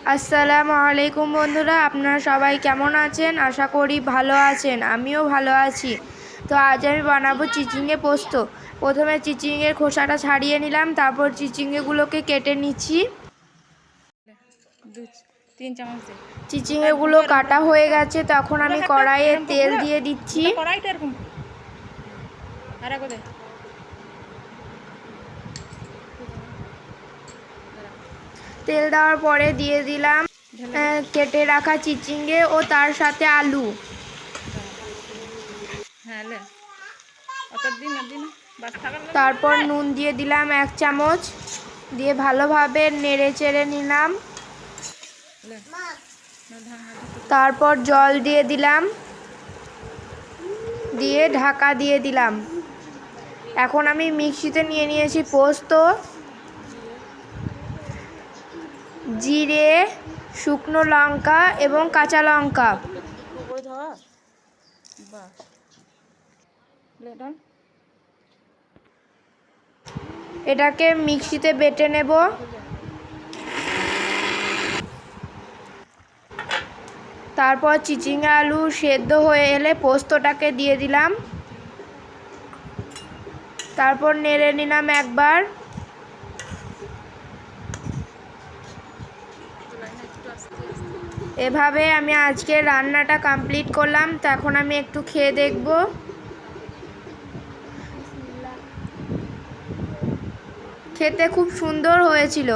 আসসালামু আলাইকুম বন্ধুরা, আপনারা সবাই কেমন আছেন? আশা করি ভালো আছেন। আমিও ভালো আছি। তো আজ আমি বানাবো চিচিঙে পোস্ত। প্রথমে চিচিঙের খোসাটা ছাড়িয়ে নিলাম, তারপর চিচিঙেগুলোকে কেটে নিচ্ছি। চিচিঙেগুলো কাটা হয়ে গেছে, তখন আমি কড়াইয়ে তেল দিয়ে দিচ্ছি। তেল দেওয়ার পরে দিয়ে দিলাম কেটে রাখা চিচিঙে ও তার সাথে আলু। তারপর নুন দিয়ে দিলাম 1 চামচ, দিয়ে ভালোভাবে নেড়ে চেড়ে নিলাম। তারপর জল দিয়ে দিলাম, দিয়ে ঢাকা দিয়ে দিলাম। এখন আমি মিক্সিতে নিয়ে নিয়েছি পোস্ত, জিরে, শুকনো লঙ্কা এবং কাঁচা লঙ্কা। এটাকে মিক্সিতে বেটে নেব। তারপর চিচিঙে আলু সেদ্ধ হয়ে এলে পোস্তটাকে দিয়ে দিলাম। তারপর নেড়ে নিলাম একবার। এভাবে আমি আজকে রান্নাটা কমপ্লিট করলাম। তো এখন আমি একটু খেয়ে দেখব। খেতে খুব সুন্দর হয়েছিল।